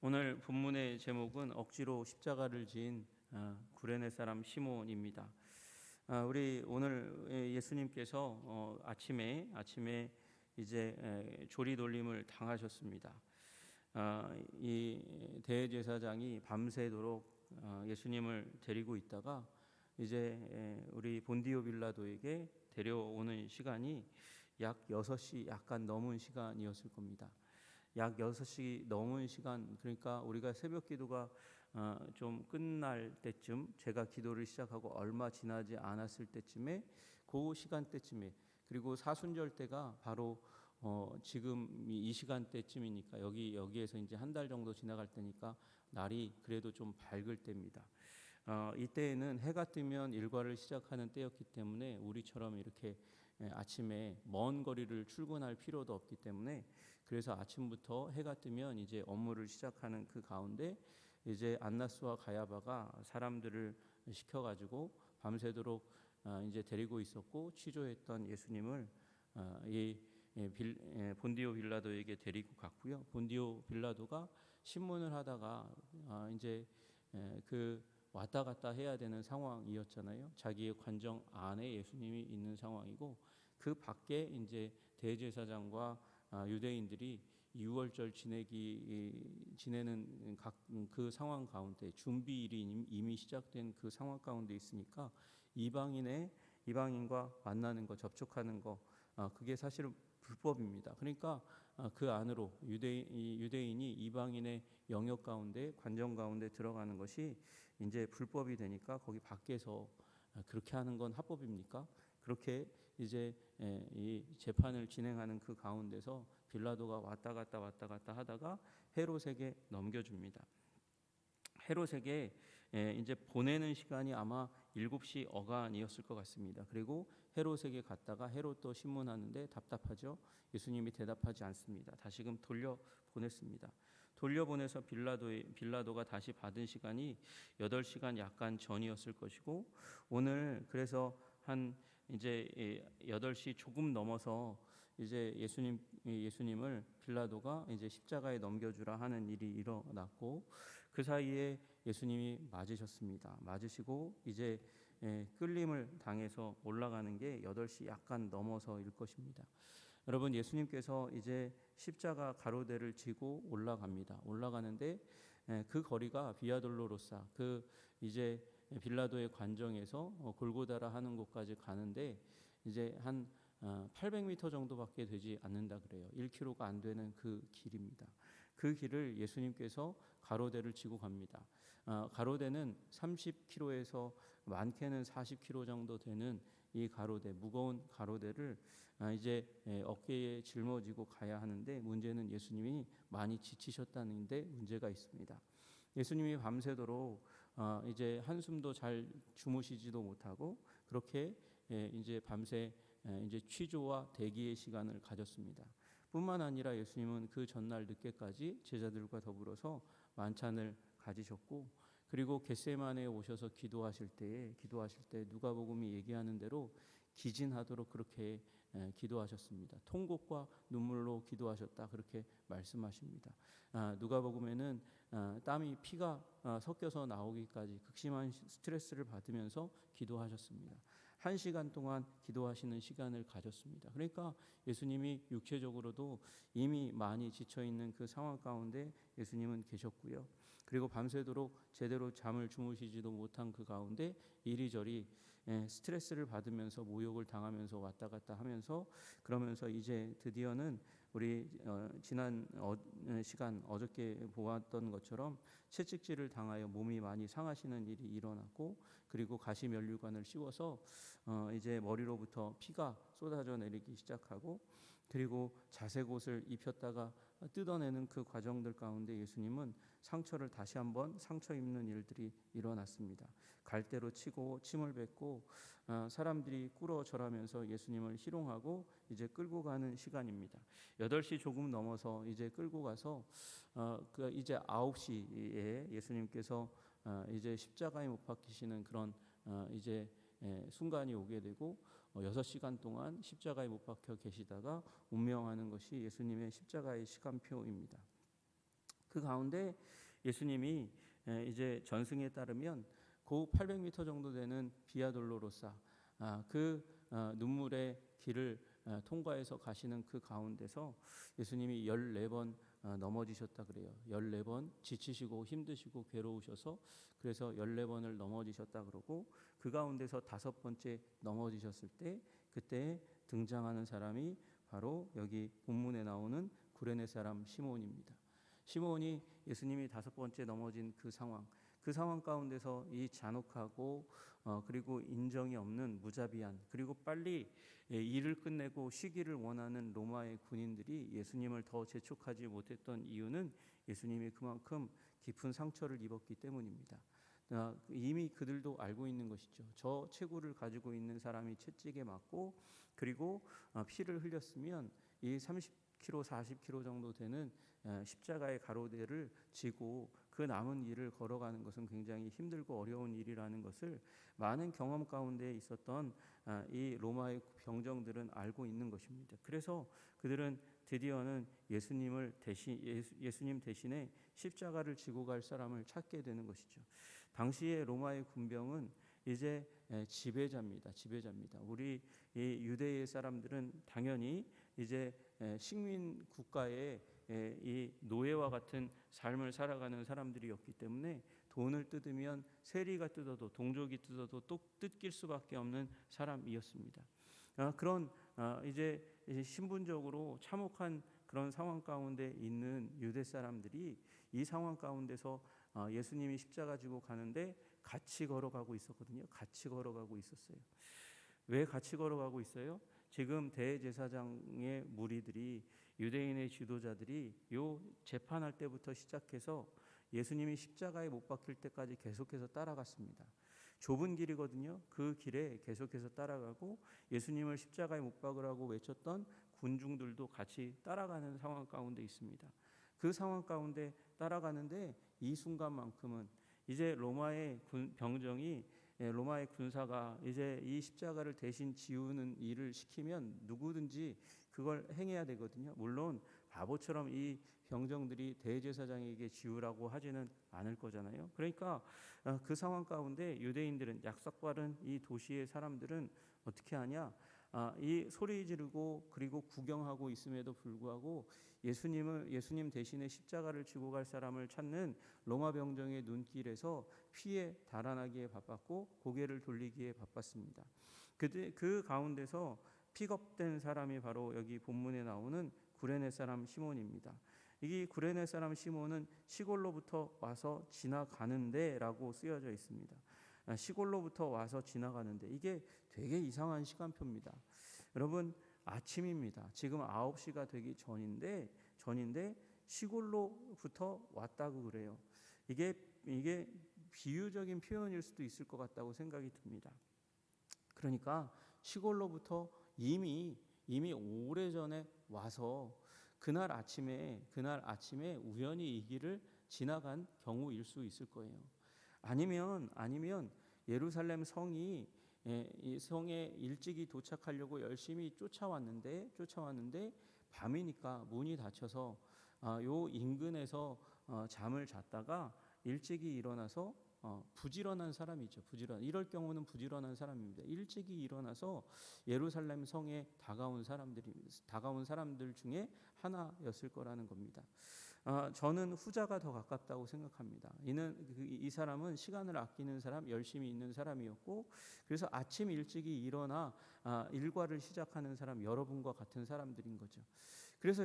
오늘 본문의 제목은 억지로 십자가를 지은 구레네 사람 시몬입니다. 우리 오늘 예수님께서 아침에 이제 조리돌림을 당하셨습니다. 이 대제사장이 밤새도록 예수님을 데리고 있다가 이제 우리 본디오 빌라도에게 데려오는 시간이 약 6시 약간 넘은 시간이었을 겁니다. 약 6시 넘은 시간, 그러니까 우리가 새벽 기도가 좀 끝날 때쯤, 제가 기도를 시작하고 얼마 지나지 않았을 때쯤에, 그 시간대쯤에, 그리고 사순절 때가 바로 지금 이 시간대쯤이니까 여기에서 이제 한 달 정도 지나갈 때니까 날이 그래도 좀 밝을 때입니다. 이때에는 해가 뜨면 일과를 시작하는 때였기 때문에 우리처럼 이렇게 아침에 먼 거리를 출근할 필요도 없기 때문에, 그래서 아침부터 해가 뜨면 이제 업무를 시작하는 그 가운데 이제 안나스와 가야바가 사람들을 시켜가지고 밤새도록 이제 데리고 있었고 취조했던 예수님을 본디오 빌라도에게 데리고 갔고요. 본디오 빌라도가 신문을 하다가 이제 그 왔다 갔다 해야 되는 상황이었잖아요. 자기의 관정 안에 예수님이 있는 상황이고, 그 밖에 이제 대제사장과 유대인들이 유월절 지내는 그 상황 가운데, 준비일이 이미 시작된 그 상황 가운데 있으니까 이방인과 만나는 거, 접촉하는 거, 그게 사실은 불법입니다. 그러니까 그 안으로 유대인이 이방인의 영역 가운데, 관정 가운데 들어가는 것이 이제 불법이 되니까 거기 밖에서 그렇게 하는 건 합법입니까? 그렇게 이제 이 재판을 진행하는 그 가운데서 빌라도가 왔다 갔다 하다가 헤롯에게 넘겨줍니다. 헤롯에게 이제 보내는 시간이 아마 7시 어간이었을 것 같습니다. 그리고 헤롯에게 갔다가 헤롯도 신문하는데 답답하죠. 예수님이 대답하지 않습니다. 다시금 돌려보냈습니다. 돌려보내서 빌라도가 다시 받은 시간이 8시간 약간 전이었을 것이고, 오늘 그래서 한 이제 8시 조금 넘어서 이제 예수님을 빌라도가 이제 십자가에 넘겨주라 하는 일이 일어났고, 그 사이에 예수님이 맞으셨습니다. 맞으시고 이제 끌림을 당해서 올라가는 게 8시 약간 넘어서일 것입니다. 여러분, 예수님께서 이제 십자가 가로대를 지고 올라갑니다. 올라가는데 그 거리가 비아 돌로로사, 그 이제 빌라도의 관정에서 골고다라 하는 곳까지 가는데 이제 한 800m 정도밖에 되지 않는다 그래요. 1km가 안 되는 그 길입니다. 그 길을 예수님께서 가로대를 지고 갑니다. 가로대는 30km에서 많게는 40km 정도 되는 이 가로대, 무거운 가로대를 이제 어깨에 짊어지고 가야 하는데, 문제는 예수님이 많이 지치셨다는데 문제가 있습니다. 예수님이 밤새도록 이제 한숨도 잘 주무시지도 못하고 그렇게 이제 밤새 이제 취조와 대기의 시간을 가졌습니다. 뿐만 아니라 예수님은 그 전날 늦게까지 제자들과 더불어서 만찬을 가지셨고, 그리고 겟세마네에 오셔서 기도하실 때 누가복음이 얘기하는 대로 기진하도록 그렇게 기도하셨습니다. 통곡과 눈물로 기도하셨다, 그렇게 말씀하십니다. 누가복음에는 땀이 피가 섞여서 나오기까지 극심한 스트레스를 받으면서 기도하셨습니다. 1시간 동안 기도하시는 시간을 가졌습니다. 그러니까 예수님이 육체적으로도 이미 많이 지쳐있는 그 상황 가운데 예수님은 계셨고요. 그리고 밤새도록 제대로 잠을 주무시지도 못한 그 가운데 이리저리 스트레스를 받으면서 모욕을 당하면서 왔다 갔다 하면서, 그러면서 이제 드디어는 우리 지난 시간 어저께 보았던 것처럼 채찍질을 당하여 몸이 많이 상하시는 일이 일어났고, 그리고 가시면류관을 씌워서 이제 머리로부터 피가 쏟아져 내리기 시작하고, 그리고 자색 옷을 입혔다가 뜯어내는 그 과정들 가운데 예수님은 상처를 다시 한번 상처 입는 일들이 일어났습니다. 갈대로 치고 침을 뱉고 사람들이 꿇어 절하면서 예수님을 희롱하고 이제 끌고 가는 시간입니다. 8시 조금 넘어서 이제 끌고 가서 그 이제 9시에 예수님께서 이제 십자가에 못 박히시는 그런 이제 순간이 오게 되고, 6시간 동안 십자가에 못 박혀 계시다가 운명하는 것이 예수님의 십자가의 시간표입니다. 그 가운데 예수님이 이제 전승에 따르면 고 800m 정도 되는 비아 돌로로사 그 눈물의 길을 통과해서 가시는 그 가운데서 예수님이 14번 넘어지셨다 그래요. 14번 지치시고 힘드시고 괴로우셔서 그래서 14번을 넘어지셨다 그러고 그 가운데서 5번째 넘어지셨을 때 그때 등장하는 사람이 바로 여기 본문에 나오는 구레네 사람 시몬입니다. 시몬이 예수님이 5번째 넘어진 그 상황 가운데서 이 잔혹하고 그리고 인정이 없는 무자비한 그리고 빨리 일을 끝내고 쉬기를 원하는 로마의 군인들이 예수님을 더 재촉하지 못했던 이유는 예수님이 그만큼 깊은 상처를 입었기 때문입니다. 이미 그들도 알고 있는 것이죠. 저 체구를 가지고 있는 사람이 채찍에 맞고 그리고 피를 흘렸으면 이 30kg, 40kg 정도 되는 십자가의 가로대를 지고 그 남은 길을 걸어가는 것은 굉장히 힘들고 어려운 일이라는 것을 많은 경험 가운데 있었던 이 로마의 병정들은 알고 있는 것입니다. 그래서 그들은 드디어는 예수님 대신에 십자가를 지고 갈 사람을 찾게 되는 것이죠. 당시의 로마의 군병은 이제 지배자입니다. 우리 이 유대의 사람들은 당연히 이제 식민 국가의 이 노예와 같은 삶을 살아가는 사람들이었기 때문에 돈을 뜯으면 세리가 뜯어도 동족이 뜯어도 또 뜯길 수밖에 없는 사람이었습니다. 그런 이제 신분적으로 참혹한 그런 상황 가운데 있는 유대 사람들이 이 상황 가운데서 예수님이 십자가 지고 가는데 같이 걸어가고 있었거든요. 같이 걸어가고 있었어요. 왜 같이 걸어가고 있어요? 지금 대제사장의 무리들이 유대인의 지도자들이 요 재판할 때부터 시작해서 예수님이 십자가에 못 박힐 때까지 계속해서 따라갔습니다. 좁은 길이거든요. 그 길에 계속해서 따라가고 예수님을 십자가에 못 박으라고 외쳤던 군중들도 같이 따라가는 상황 가운데 있습니다. 그 상황 가운데 따라가는데 이 순간만큼은 이제 로마의 병정이 로마의 군사가 이제 이 십자가를 대신 지우는 일을 시키면 누구든지 그걸 행해야 되거든요. 물론 바보처럼 이 병정들이 대제사장에게 지우라고 하지는 않을 거잖아요. 그러니까 그 상황 가운데 유대인들은 약삭빠른 이 도시의 사람들은 어떻게 하냐? 이 소리 지르고 그리고 구경하고 있음에도 불구하고 예수님 대신에 십자가를 지고 갈 사람을 찾는 로마 병정의 눈길에서 피해 달아나기에 바빴고 고개를 돌리기에 바빴습니다. 그 가운데서 픽업된 사람이 바로 여기 본문에 나오는 구레네 사람 시몬입니다. 이 구레네 사람 시몬은 시골로부터 와서 지나가는데라고 쓰여져 있습니다. 시골로부터 와서 지나가는데 이게 되게 이상한 시간표입니다. 여러분 아침입니다. 지금 9시가 되기 전인데 시골로부터 왔다고 그래요. 이게 비유적인 표현일 수도 있을 것 같다고 생각이 듭니다. 그러니까 시골로부터 이미 오래전에 와서 그날 아침에 우연히 이 길을 지나간 경우일 수 있을 거예요. 아니면 예루살렘 이 성에 일찍이 도착하려고 열심히 쫓아왔는데 밤이니까 문이 닫혀서 요 인근에서 잠을 잤다가 일찍이 일어나서 부지런한 사람이죠. 이럴 경우는 부지런한 사람입니다. 일찍이 일어나서 예루살렘 성에 다가온 사람들 중에 하나였을 거라는 겁니다. 저는 후자가 더 가깝다고 생각합니다. 이 사람은 시간을 아끼는 사람, 열심히 있는 사람이었고, 그래서 아침 일찍이 일어나 일과를 시작하는 사람, 여러분과 같은 사람들인 거죠. 그래서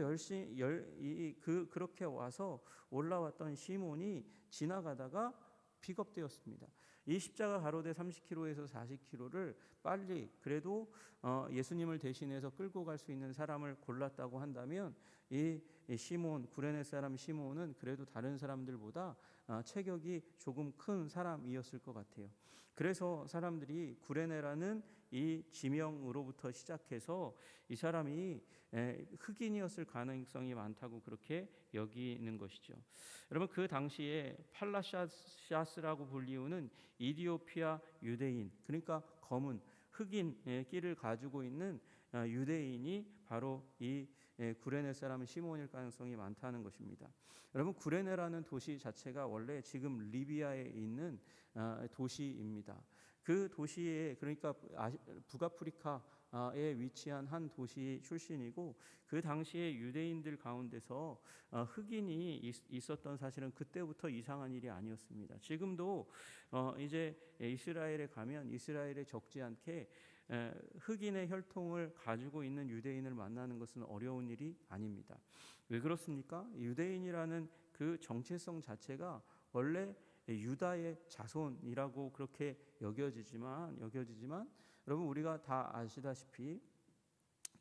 그렇게 와서 올라왔던 시몬이 지나가다가 픽업되었습니다. 이 십자가 가로대 30km에서 40km를 빨리 그래도 예수님을 대신해서 끌고 갈 수 있는 사람을 골랐다고 한다면 이 구레네 사람 시몬은 그래도 다른 사람들보다 체격이 조금 큰 사람이었을 것 같아요. 그래서 사람들이 구레네라는 이 지명으로부터 시작해서 이 사람이 흑인이었을 가능성이 많다고 그렇게 여기는 것이죠. 여러분 그 당시에 팔라샤스라고 불리우는 이디오피아 유대인, 그러니까 검은 흑인의 끼를 가지고 있는 유대인이 바로 이 구레네 사람은 시므온일 가능성이 많다는 것입니다. 여러분, 구레네라는 도시 자체가 원래 지금 리비아에 있는 도시입니다. 그 도시에, 그러니까 북아프리카에 위치한 한 도시 출신이고, 그 당시에 유대인들 가운데서 흑인이 있었던 사실은 그때부터 이상한 일이 아니었습니다. 지금도 이제 이스라엘에 가면 이스라엘에 적지 않게 흑인의 혈통을 가지고 있는 유대인을 만나는 것은 어려운 일이 아닙니다. 왜 그렇습니까? 유대인이라는 그 정체성 자체가 원래 유다의 자손이라고 그렇게 여겨지지만 여러분, 우리가 다 아시다시피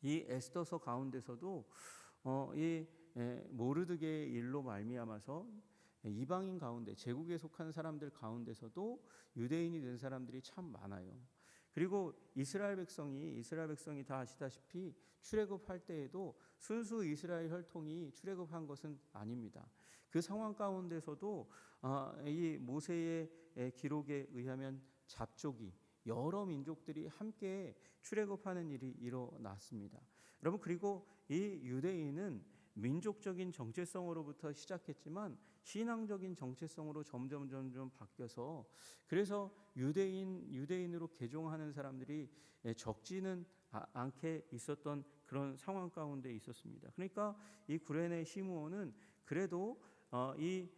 이 에스더서 가운데서도 이 모르드게의 일로 말미암아서 이방인 가운데, 제국에 속한 사람들 가운데서도 유대인이 된 사람들이 참 많아요. 그리고 이스라엘 백성이 다 아시다시피 출애굽할 때에도 순수 이스라엘 혈통이 출애굽한 것은 아닙니다. 그 상황 가운데서도 이 모세의 기록에 의하면 잡족이, 여러 민족들이 함께 출애굽하는 일이 일어났습니다. 여러분, 그리고 이 유대인은 민족적인 정체성으로부터 시작했지만 신앙적인 정체성으로 점점 바뀌어서, 그래서 유대인으로 개종하는 사람들이 적지는 않게 있었던 그런 상황 가운데 있었습니다. 그러니까 이 구레네 시므온은 그래도 이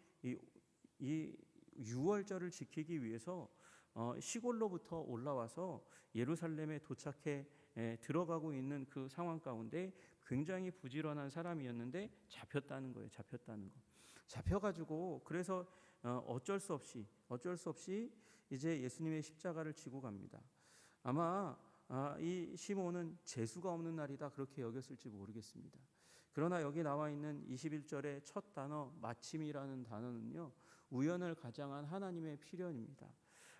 유월절을 지키기 위해서 시골로부터 올라와서 예루살렘에 도착해 들어가고 있는 그 상황 가운데 굉장히 부지런한 사람이었는데 잡혔다는 거예요. 잡혀가지고 그래서 어쩔 수 없이 이제 예수님의 십자가를 지고 갑니다. 아마 이 시몬은 재수가 없는 날이다 그렇게 여겼을지 모르겠습니다. 그러나 여기 나와 있는 21절의 첫 단어 마침이라는 단어는요, 우연을 가장한 하나님의 필연입니다.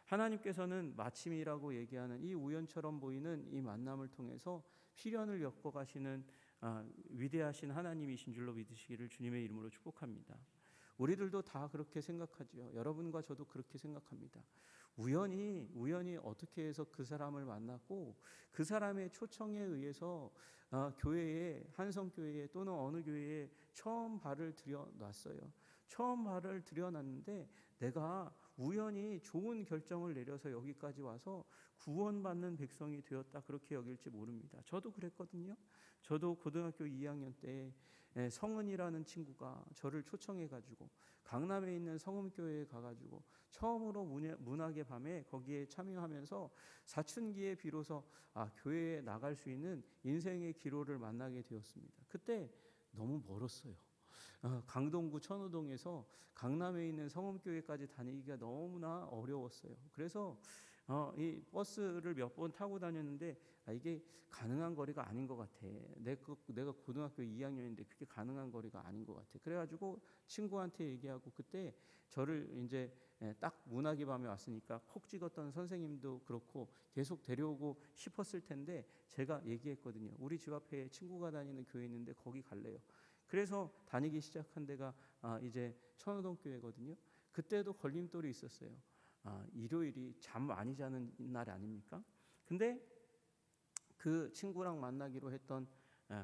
하나님께서는 마침이라고 얘기하는 이 우연처럼 보이는 이 만남을 통해서 필연을 엮어가시는 위대하신 하나님이신 줄로 믿으시기를 주님의 이름으로 축복합니다. 우리들도 다 그렇게 생각하죠. 여러분과 저도 그렇게 생각합니다. 우연히 어떻게 해서 그 사람을 만났고 그 사람의 초청에 의해서 교회에, 한성교회에 또는 어느 교회에 처음 발을 들여놨어요. 처음 발을 들여놨는데 내가 우연히 좋은 결정을 내려서 여기까지 와서 구원받는 백성이 되었다 그렇게 여길지 모릅니다. 저도 그랬거든요. 저도 고등학교 2학년 때 성은이라는 친구가 저를 초청해가지고 강남에 있는 성음교회에 가가지고 처음으로 문학의 밤에 거기에 참여하면서 사춘기에 비로소 교회에 나갈 수 있는 인생의 기로를 만나게 되었습니다. 그때 너무 멀었어요. 강동구 천호동에서 강남에 있는 성음교회까지 다니기가 너무나 어려웠어요. 그래서 이 버스를 몇 번 타고 다녔는데 이게 가능한 거리가 아닌 것 같아. 내가 고등학교 2학년인데 그게 가능한 거리가 아닌 것 같아. 그래가지고 친구한테 얘기하고, 그때 저를 이제 딱 문학의 밤에 왔으니까 콕 찍었던 선생님도 그렇고 계속 데려오고 싶었을 텐데 제가 얘기했거든요. 우리 집 앞에 친구가 다니는 교회 있는데 거기 갈래요. 그래서 다니기 시작한 데가 이제 천호동 교회거든요. 그때도 걸림돌이 있었어요. 일요일이 잠 많이 자는 날 아닙니까? 근데 그 친구랑 만나기로 했던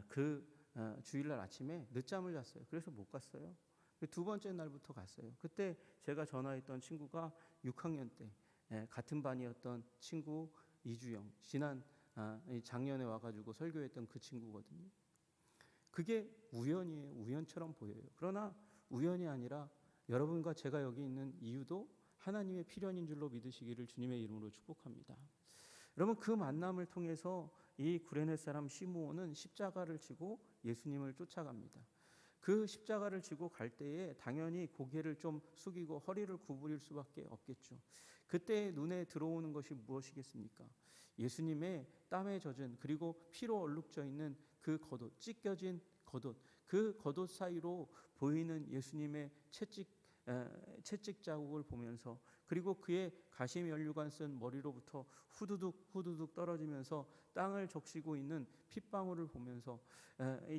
그 주일날 아침에 늦잠을 잤어요. 그래서 못 갔어요. 두 번째 날부터 갔어요. 그때 제가 전화했던 친구가 6학년 때 같은 반이었던 친구 이주영, 지난 작년에 와가지고 설교했던 그 친구거든요. 그게 우연이에요. 우연처럼 보여요. 그러나 우연이 아니라 여러분과 제가 여기 있는 이유도 하나님의 필연인 줄로 믿으시기를 주님의 이름으로 축복합니다. 여러분, 그 만남을 통해서 이 구레네 사람 시므온은 십자가를 지고 예수님을 쫓아갑니다. 그 십자가를 지고 갈 때에 당연히 고개를 좀 숙이고 허리를 구부릴 수밖에 없겠죠. 그때 눈에 들어오는 것이 무엇이겠습니까? 예수님의 땀에 젖은, 그리고 피로 얼룩져 있는 그 겉옷, 찢겨진 겉옷, 그 겉옷 사이로 보이는 예수님의 채찍 자국을 보면서, 그리고 그의 가시 면류관 쓴 머리로부터 후두둑 떨어지면서 땅을 적시고 있는 핏방울을 보면서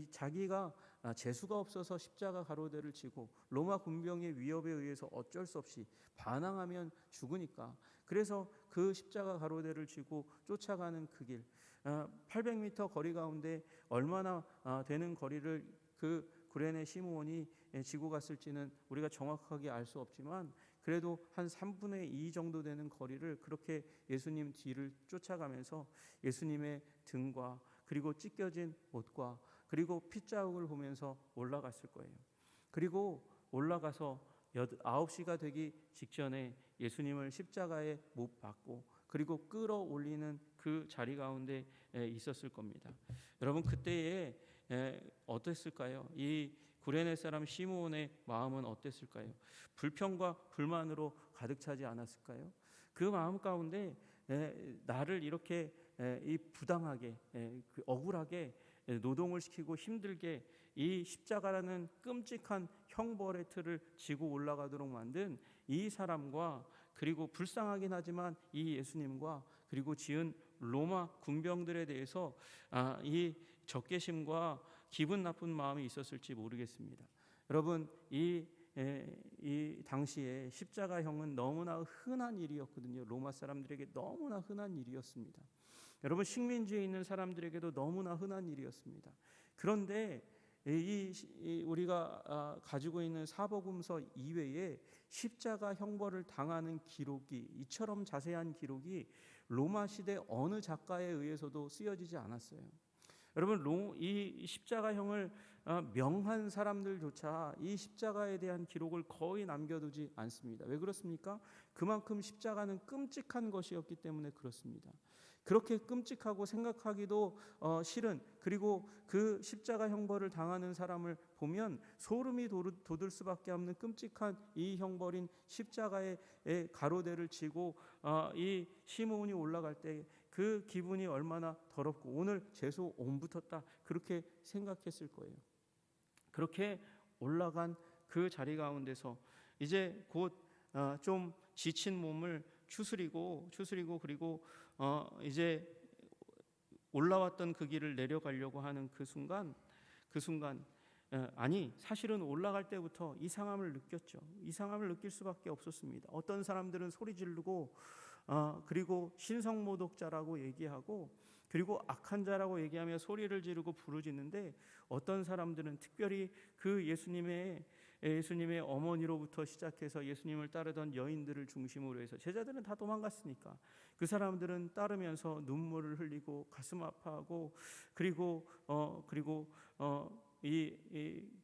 자기가 재수가 없어서 십자가 가로대를 지고 로마 군병의 위협에 의해서 어쩔 수 없이 반항하면 죽으니까, 그래서 그 십자가 가로대를 지고 쫓아가는 그 길, 800m 거리 가운데 얼마나 되는 거리를 그 구레네 시므온이 지고 갔을지는 우리가 정확하게 알 수 없지만 그래도 한 3분의 2 정도 되는 거리를 그렇게 예수님 뒤를 쫓아가면서 예수님의 등과 그리고 찢겨진 옷과 그리고 핏자국을 보면서 올라갔을 거예요. 그리고 올라가서 9시가 되기 직전에 예수님을 십자가에 못 박고 그리고 끌어올리는 그 자리 가운데 있었을 겁니다. 여러분 그때에 어땠을까요? 이 구레네 사람 시므온의 마음은 어땠을까요? 불평과 불만으로 가득 차지 않았을까요? 그 마음 가운데 나를 이렇게 이 부당하게 그 억울하게 노동을 시키고 힘들게 이 십자가라는 끔찍한 형벌의 틀을 지고 올라가도록 만든 이 사람과 그리고 불쌍하긴 하지만 이 예수님과 그리고 지은 로마 군병들에 대해서 이 적개심과 기분 나쁜 마음이 있었을지 모르겠습니다. 여러분 이 당시에 십자가형은 너무나 흔한 일이었거든요. 로마 사람들에게 너무나 흔한 일이었습니다. 여러분 식민지에 있는 사람들에게도 너무나 흔한 일이었습니다. 그런데 우리가 가지고 있는 사복음서 이외에 십자가 형벌을 당하는 기록이 이처럼 자세한 기록이 로마 시대 어느 작가에 의해서도 쓰여지지 않았어요. 여러분 이 십자가형을 명한 사람들조차 이 십자가에 대한 기록을 거의 남겨두지 않습니다. 왜 그렇습니까? 그만큼 십자가는 끔찍한 것이었기 때문에 그렇습니다. 그렇게 끔찍하고 생각하기도 싫은 그리고 그 십자가 형벌을 당하는 사람을 보면 소름이 돋을 수밖에 없는 끔찍한 이 형벌인 십자가의 가로대를 치고 이 시므온이 올라갈 때 그 기분이 얼마나 더럽고 오늘 죄수 온 붙었다 그렇게 생각했을 거예요. 그렇게 올라간 그 자리 가운데서 이제 곧 좀 지친 몸을 추스리고 그리고 이제 올라왔던 그 길을 내려가려고 하는 그 순간 아니 사실은 올라갈 때부터 이상함을 느꼈죠. 이상함을 느낄 수밖에 없었습니다. 어떤 사람들은 소리 지르고 그리고 신성모독자라고 얘기하고 그리고 악한 자라고 얘기하며 소리를 지르고 부르짖는데 어떤 사람들은 특별히 그 예수님의 어머니로부터 시작해서 예수님을 따르던 여인들을 중심으로 해서 제자들은 다 도망갔으니까 그 사람들은 따르면서 눈물을 흘리고 가슴 아파하고 그리고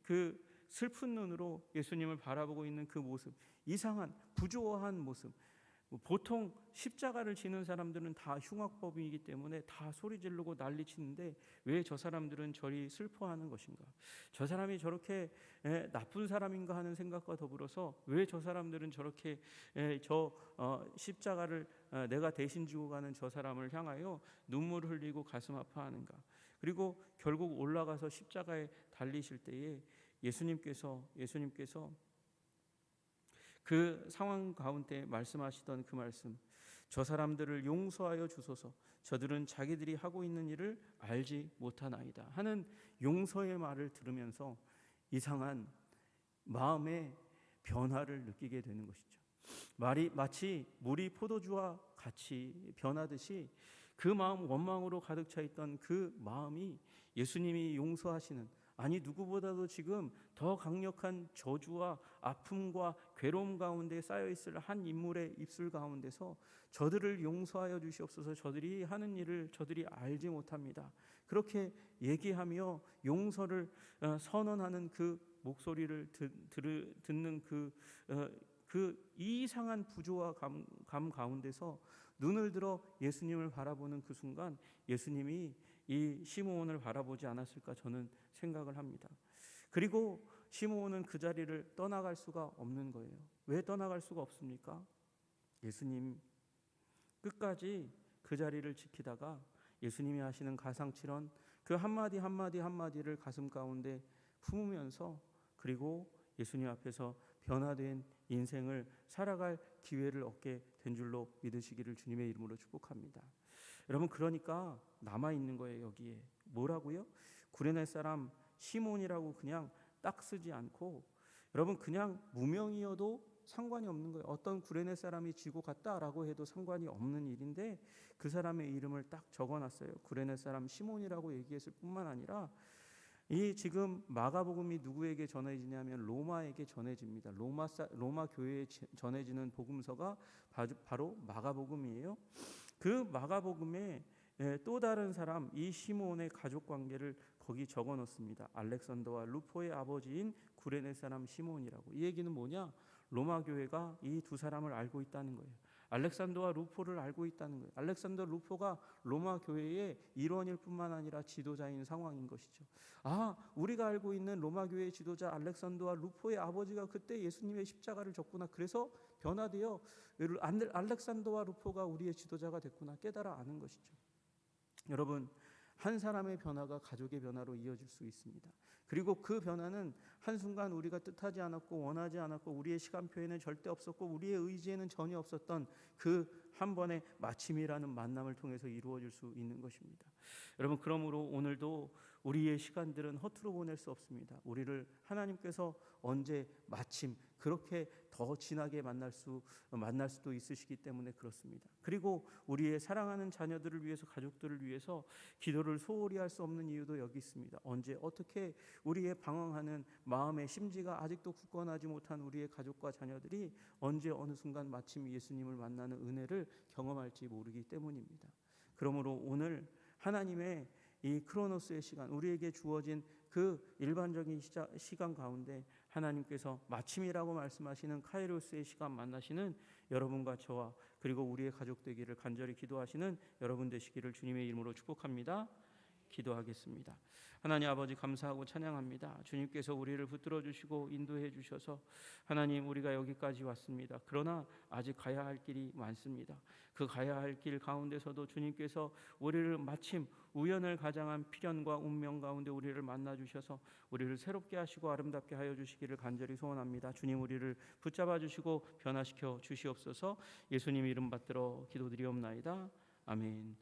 그 슬픈 눈으로 예수님을 바라보고 있는 그 모습, 이상한 부조한 모습. 보통 십자가를 지는 사람들은 다 흉악범이기 때문에 다 소리 지르고 난리치는데 왜 저 사람들은 저리 슬퍼하는 것인가? 저 사람이 저렇게 나쁜 사람인가 하는 생각과 더불어서 왜 저 사람들은 저렇게 십자가를 내가 대신 지고 가는 저 사람을 향하여 눈물을 흘리고 가슴 아파하는가? 그리고 결국 올라가서 십자가에 달리실 때에 예수님께서 그 상황 가운데 말씀하시던 그 말씀, 저 사람들을 용서하여 주소서, 저들은 자기들이 하고 있는 일을 알지 못하나이다 하는 용서의 말을 들으면서 이상한 마음의 변화를 느끼게 되는 것이죠. 마치 물이 포도주와 같이 변하듯이 그 마음, 원망으로 가득 차 있던 그 마음이 예수님이 용서하시는, 아니 누구보다도 지금 더 강력한 저주와 아픔과 괴로움 가운데 쌓여있을 한 인물의 입술 가운데서 저들을 용서하여 주시옵소서, 저들이 하는 일을 저들이 알지 못합니다, 그렇게 얘기하며 용서를 선언하는 그 목소리를 듣는 그 이상한 부조와 감 가운데서 눈을 들어 예수님을 바라보는 그 순간 예수님이 이 시므온을 바라보지 않았을까 저는 생각을 합니다. 그리고 시므온은 그 자리를 떠나갈 수가 없는 거예요. 왜 떠나갈 수가 없습니까? 예수님 끝까지 그 자리를 지키다가 예수님이 하시는 가상칠언 그 한마디를 가슴 가운데 품으면서 그리고 예수님 앞에서 변화된 인생을 살아갈 기회를 얻게 된 줄로 믿으시기를 주님의 이름으로 축복합니다. 여러분 그러니까 남아있는 거예요. 여기에 뭐라고요? 구레네 사람 시몬이라고 그냥 딱 쓰지 않고 여러분 그냥 무명이어도 상관이 없는 거예요. 어떤 구레네 사람이 지고 갔다라고 해도 상관이 없는 일인데 그 사람의 이름을 딱 적어놨어요. 구레네 사람 시몬이라고 얘기했을 뿐만 아니라 이 지금 마가복음이 누구에게 전해지냐면 로마에게 전해집니다. 로마 교회에 전해지는 복음서가 바로 마가복음이에요. 그 마가복음에 또 다른 사람 이 시몬의 가족 관계를 거기 적어 놓습니다. 알렉산더와 루포의 아버지인 구레네 사람 시몬이라고. 이 얘기는 뭐냐? 로마 교회가 이 두 사람을 알고 있다는 거예요. 알렉산더와 루포를 알고 있다는 거예요. 알렉산더 루포가 로마 교회의 일원일 뿐만 아니라 지도자인 상황인 것이죠. 우리가 알고 있는 로마 교회의 지도자 알렉산더와 루포의 아버지가 그때 예수님의 십자가를 졌구나. 그래서 변화되어 알렉산더와 루포가 우리의 지도자가 됐구나 깨달아 아는 것이죠. 여러분, 한 사람의 변화가 가족의 변화로 이어질 수 있습니다. 그리고 그 변화는 한순간 우리가 뜻하지 않았고 원하지 않았고 우리의 시간표에는 절대 없었고 우리의 의지에는 전혀 없었던 그 한 번의 마침이라는 만남을 통해서 이루어질 수 있는 것입니다. 여러분, 그러므로 오늘도 우리의 시간들은 허투루 보낼 수 없습니다. 우리를 하나님께서 언제 마침 그렇게 더 진하게 만날 수도 있으시기 때문에 그렇습니다. 그리고 우리의 사랑하는 자녀들을 위해서, 가족들을 위해서 기도를 소홀히 할 수 없는 이유도 여기 있습니다. 언제 어떻게 우리의 방황하는 마음의 심지가 아직도 굳건하지 못한 우리의 가족과 자녀들이 언제 어느 순간 마침 예수님을 만나는 은혜를 경험할지 모르기 때문입니다. 그러므로 오늘 하나님의 이 크로노스의 시간, 우리에게 주어진 그 일반적인 시간 가운데 하나님께서 마침이라고 말씀하시는 카이로스의 시간 만나시는 여러분과 저와 그리고 우리의 가족 되기를 간절히 기도하시는 여러분 되시기를 주님의 이름으로 축복합니다. 기도하겠습니다. 하나님 아버지, 감사하고 찬양합니다. 주님께서 우리를 붙들어 주시고 인도해 주셔서 하나님, 우리가 여기까지 왔습니다. 그러나 아직 가야 할 길이 많습니다. 그 가야 할 길 가운데서도 주님께서 우리를 마침 우연을 가장한 필연과 운명 가운데 우리를 만나 주셔서 우리를 새롭게 하시고 아름답게 하여 주시기를 간절히 소원합니다. 주님, 우리를 붙잡아 주시고 변화시켜 주시옵소서. 예수님 이름 받들어 기도드리옵나이다. 아멘.